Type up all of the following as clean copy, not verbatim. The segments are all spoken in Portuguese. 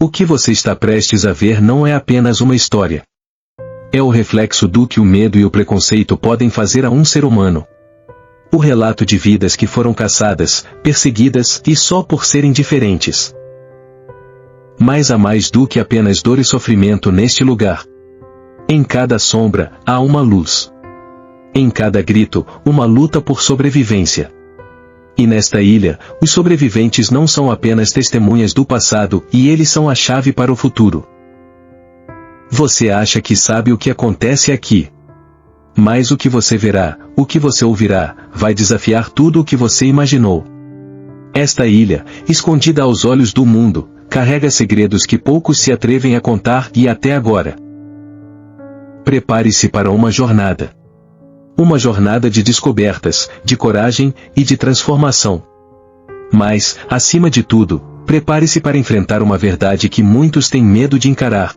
O que você está prestes a ver não é apenas uma história. É o reflexo do que o medo e o preconceito podem fazer a um ser humano. O relato de vidas que foram caçadas, perseguidas e só por serem diferentes. Mas há mais do que apenas dor e sofrimento neste lugar. Em cada sombra, há uma luz. Em cada grito, uma luta por sobrevivência. E nesta ilha, os sobreviventes não são apenas testemunhas do passado, e eles são a chave para o futuro. Você acha que sabe o que acontece aqui. Mas o que você verá, o que você ouvirá, vai desafiar tudo o que você imaginou. Esta ilha, escondida aos olhos do mundo, carrega segredos que poucos se atrevem a contar e até agora. Prepare-se para uma jornada. Uma jornada de descobertas, de coragem e de transformação. Mas, acima de tudo, prepare-se para enfrentar uma verdade que muitos têm medo de encarar.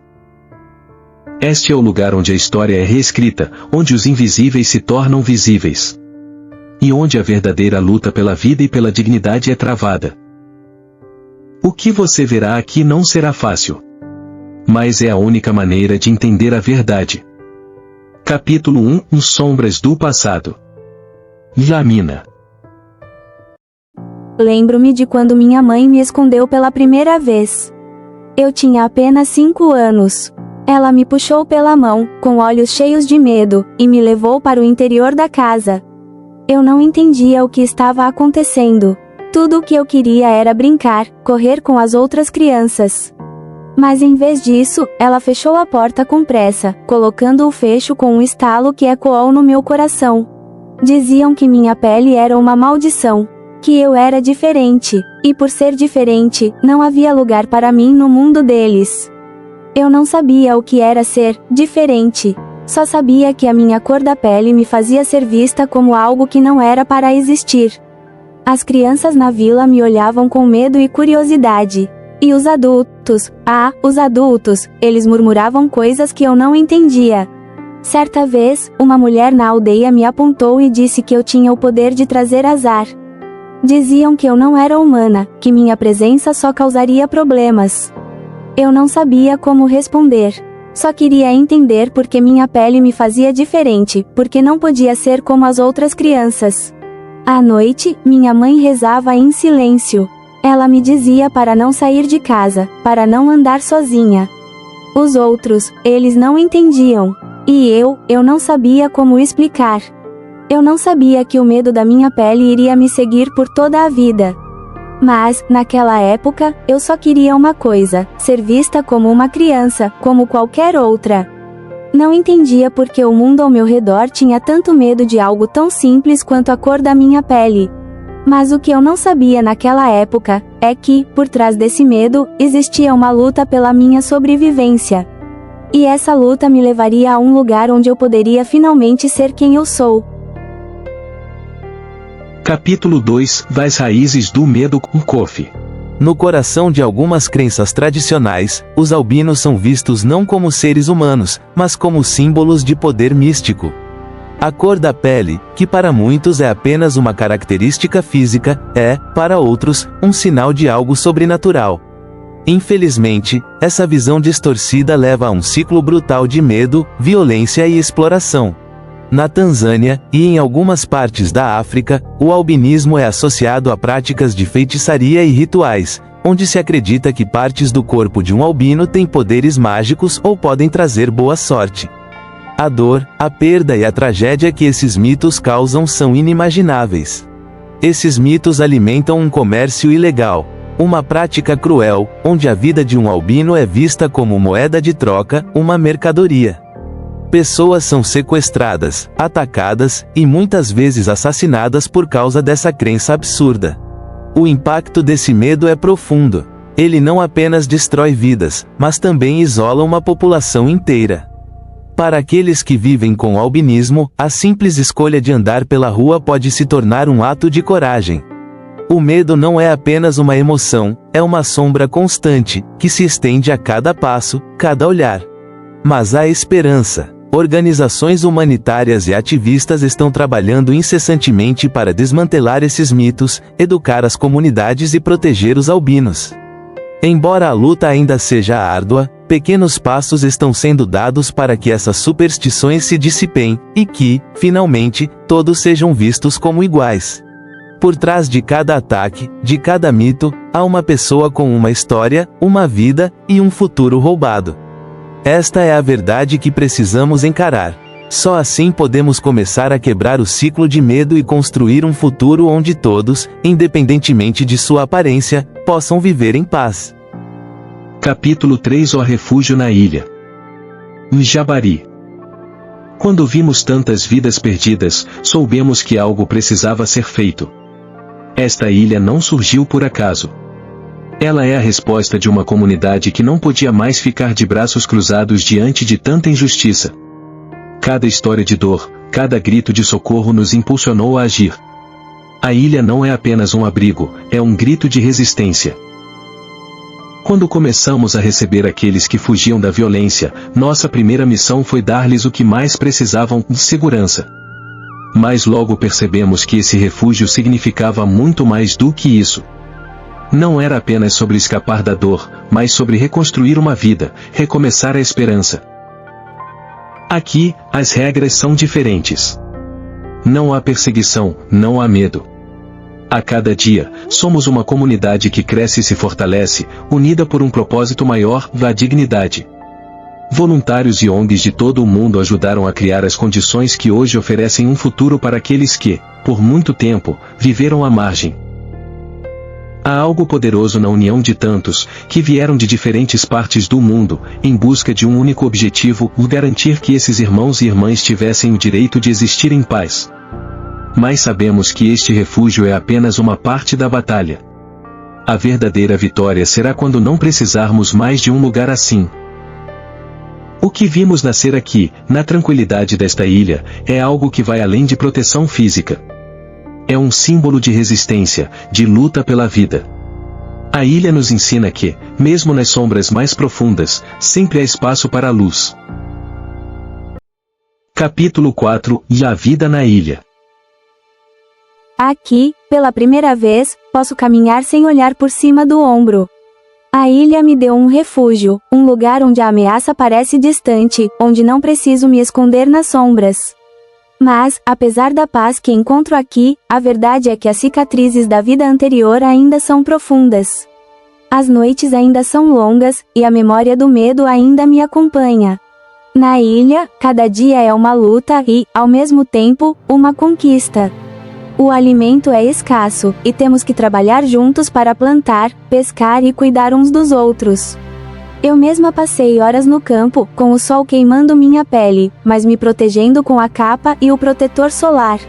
Este é o lugar onde a história é reescrita, onde os invisíveis se tornam visíveis. E onde a verdadeira luta pela vida e pela dignidade é travada. O que você verá aqui não será fácil. Mas é a única maneira de entender a verdade. Capítulo 1 Sombras do Passado. Lamina. Lembro-me de quando minha mãe me escondeu pela primeira vez. Eu tinha apenas 5 anos. Ela me puxou pela mão, com olhos cheios de medo, e me levou para o interior da casa. Eu não entendia o que estava acontecendo. Tudo o que eu queria era brincar, correr com as outras crianças. Mas em vez disso, ela fechou a porta com pressa, colocando o fecho com um estalo que ecoou no meu coração. Diziam que minha pele era uma maldição, que eu era diferente, e por ser diferente, não havia lugar para mim no mundo deles. Eu não sabia o que era ser diferente. Só sabia que a minha cor da pele me fazia ser vista como algo que não era para existir. As crianças na vila me olhavam com medo e curiosidade. E os adultos, eles murmuravam coisas que eu não entendia. Certa vez, uma mulher na aldeia me apontou e disse que eu tinha o poder de trazer azar. Diziam que eu não era humana, que minha presença só causaria problemas. Eu não sabia como responder. Só queria entender porque minha pele me fazia diferente, porque não podia ser como as outras crianças. À noite, minha mãe rezava em silêncio. Ela me dizia para não sair de casa, para não andar sozinha. Os outros, eles não entendiam. E eu não sabia como explicar. Eu não sabia que o medo da minha pele iria me seguir por toda a vida. Mas, naquela época, eu só queria uma coisa: ser vista como uma criança, como qualquer outra. Não entendia por que o mundo ao meu redor tinha tanto medo de algo tão simples quanto a cor da minha pele. Mas o que eu não sabia naquela época, é que, por trás desse medo, existia uma luta pela minha sobrevivência. E essa luta me levaria a um lugar onde eu poderia finalmente ser quem eu sou. Capítulo 2 Das raízes do medo com Kofi. No coração de algumas crenças tradicionais, os albinos são vistos não como seres humanos, mas como símbolos de poder místico. A cor da pele, que para muitos é apenas uma característica física, é, para outros, um sinal de algo sobrenatural. Infelizmente, essa visão distorcida leva a um ciclo brutal de medo, violência e exploração. Na Tanzânia, e em algumas partes da África, o albinismo é associado a práticas de feitiçaria e rituais, onde se acredita que partes do corpo de um albino têm poderes mágicos ou podem trazer boa sorte. A dor, a perda e a tragédia que esses mitos causam são inimagináveis. Esses mitos alimentam um comércio ilegal, uma prática cruel, onde a vida de um albino é vista como moeda de troca, uma mercadoria. Pessoas são sequestradas, atacadas, e muitas vezes assassinadas por causa dessa crença absurda. O impacto desse medo é profundo. Ele não apenas destrói vidas, mas também isola uma população inteira. Para aqueles que vivem com albinismo, a simples escolha de andar pela rua pode se tornar um ato de coragem. O medo não é apenas uma emoção, é uma sombra constante, que se estende a cada passo, cada olhar. Mas há esperança. Organizações humanitárias e ativistas estão trabalhando incessantemente para desmantelar esses mitos, educar as comunidades e proteger os albinos. Embora a luta ainda seja árdua, pequenos passos estão sendo dados para que essas superstições se dissipem, e que, finalmente, todos sejam vistos como iguais. Por trás de cada ataque, de cada mito, há uma pessoa com uma história, uma vida, e um futuro roubado. Esta é a verdade que precisamos encarar. Só assim podemos começar a quebrar o ciclo de medo e construir um futuro onde todos, independentemente de sua aparência, possam viver em paz. Capítulo 3 O refúgio na ilha. Jabari. Quando vimos tantas vidas perdidas, soubemos que algo precisava ser feito. Esta ilha não surgiu por acaso. Ela é a resposta de uma comunidade que não podia mais ficar de braços cruzados diante de tanta injustiça. Cada história de dor, cada grito de socorro nos impulsionou a agir. A ilha não é apenas um abrigo, é um grito de resistência. Quando começamos a receber aqueles que fugiam da violência, nossa primeira missão foi dar-lhes o que mais precisavam, segurança. Mas logo percebemos que esse refúgio significava muito mais do que isso. Não era apenas sobre escapar da dor, mas sobre reconstruir uma vida, recomeçar a esperança. Aqui, as regras são diferentes. Não há perseguição, não há medo. A cada dia, somos uma comunidade que cresce e se fortalece, unida por um propósito maior, a dignidade. Voluntários e ONGs de todo o mundo ajudaram a criar as condições que hoje oferecem um futuro para aqueles que, por muito tempo, viveram à margem. Há algo poderoso na união de tantos, que vieram de diferentes partes do mundo, em busca de um único objetivo, o garantir que esses irmãos e irmãs tivessem o direito de existir em paz. Mas sabemos que este refúgio é apenas uma parte da batalha. A verdadeira vitória será quando não precisarmos mais de um lugar assim. O que vimos nascer aqui, na tranquilidade desta ilha, é algo que vai além de proteção física. É um símbolo de resistência, de luta pela vida. A ilha nos ensina que, mesmo nas sombras mais profundas, sempre há espaço para a luz. Capítulo 4 E a vida na ilha. Aqui, pela primeira vez, posso caminhar sem olhar por cima do ombro. A ilha me deu um refúgio, um lugar onde a ameaça parece distante, onde não preciso me esconder nas sombras. Mas, apesar da paz que encontro aqui, a verdade é que as cicatrizes da vida anterior ainda são profundas. As noites ainda são longas, e a memória do medo ainda me acompanha. Na ilha, cada dia é uma luta e, ao mesmo tempo, uma conquista. O alimento é escasso, e temos que trabalhar juntos para plantar, pescar e cuidar uns dos outros. Eu mesma passei horas no campo, com o sol queimando minha pele, mas me protegendo com a capa e o protetor solar.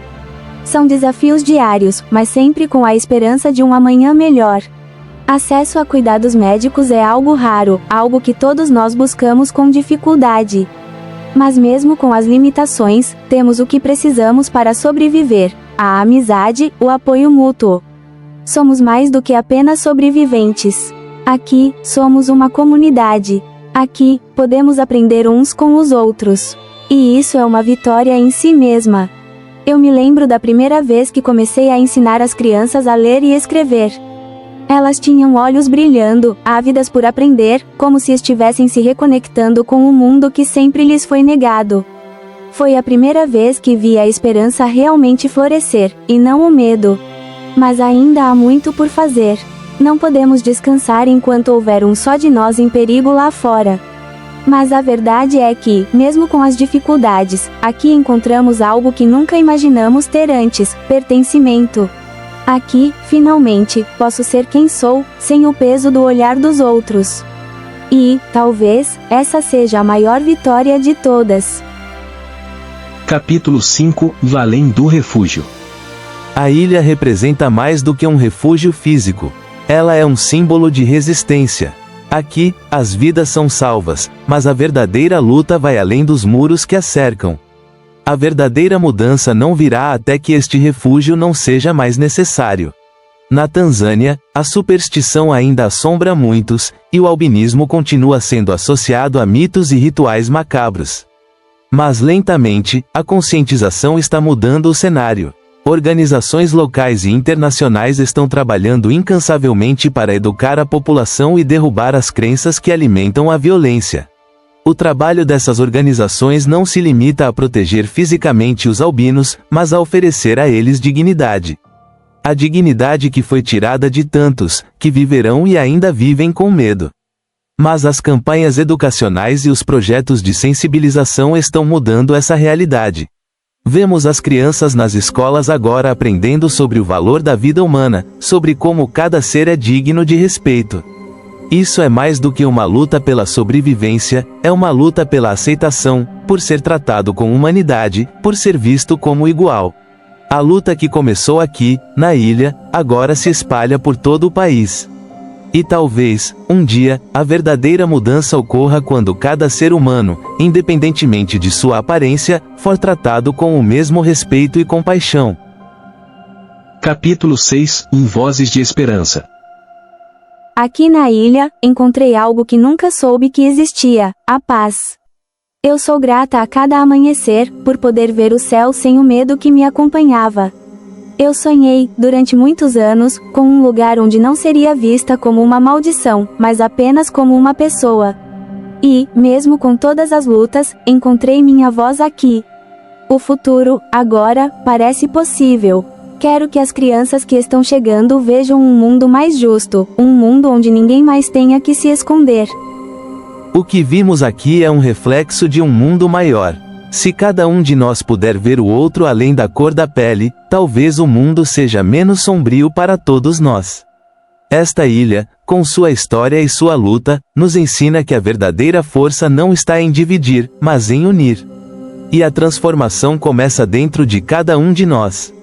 São desafios diários, mas sempre com a esperança de um amanhã melhor. Acesso a cuidados médicos é algo raro, algo que todos nós buscamos com dificuldade. Mas mesmo com as limitações, temos o que precisamos para sobreviver: a amizade, o apoio mútuo. Somos mais do que apenas sobreviventes. Aqui, somos uma comunidade. Aqui, podemos aprender uns com os outros. E isso é uma vitória em si mesma. Eu me lembro da primeira vez que comecei a ensinar as crianças a ler e escrever. Elas tinham olhos brilhando, ávidas por aprender, como se estivessem se reconectando com o mundo que sempre lhes foi negado. Foi a primeira vez que vi a esperança realmente florescer, e não o medo. Mas ainda há muito por fazer. Não podemos descansar enquanto houver um só de nós em perigo lá fora. Mas a verdade é que, mesmo com as dificuldades, aqui encontramos algo que nunca imaginamos ter antes: pertencimento. Aqui, finalmente, posso ser quem sou, sem o peso do olhar dos outros. E, talvez, essa seja a maior vitória de todas. Capítulo 5 Além do refúgio. A ilha representa mais do que um refúgio físico. Ela é um símbolo de resistência. Aqui, as vidas são salvas, mas a verdadeira luta vai além dos muros que a cercam. A verdadeira mudança não virá até que este refúgio não seja mais necessário. Na Tanzânia, a superstição ainda assombra muitos, e o albinismo continua sendo associado a mitos e rituais macabros. Mas lentamente, a conscientização está mudando o cenário. Organizações locais e internacionais estão trabalhando incansavelmente para educar a população e derrubar as crenças que alimentam a violência. O trabalho dessas organizações não se limita a proteger fisicamente os albinos, mas a oferecer a eles dignidade. A dignidade que foi tirada de tantos, que viverão e ainda vivem com medo. Mas as campanhas educacionais e os projetos de sensibilização estão mudando essa realidade. Vemos as crianças nas escolas agora aprendendo sobre o valor da vida humana, sobre como cada ser é digno de respeito. Isso é mais do que uma luta pela sobrevivência, é uma luta pela aceitação, por ser tratado com humanidade, por ser visto como igual. A luta que começou aqui, na ilha, agora se espalha por todo o país. E talvez, um dia, a verdadeira mudança ocorra quando cada ser humano, independentemente de sua aparência, for tratado com o mesmo respeito e compaixão. Capítulo 6 Vozes de Esperança. Aqui na ilha, encontrei algo que nunca soube que existia: a paz. Eu sou grata a cada amanhecer, por poder ver o céu sem o medo que me acompanhava. Eu sonhei, durante muitos anos, com um lugar onde não seria vista como uma maldição, mas apenas como uma pessoa. E, mesmo com todas as lutas, encontrei minha voz aqui. O futuro, agora, parece possível. Quero que as crianças que estão chegando vejam um mundo mais justo, um mundo onde ninguém mais tenha que se esconder. O que vimos aqui é um reflexo de um mundo maior. Se cada um de nós puder ver o outro além da cor da pele, talvez o mundo seja menos sombrio para todos nós. Esta ilha, com sua história e sua luta, nos ensina que a verdadeira força não está em dividir, mas em unir. E a transformação começa dentro de cada um de nós.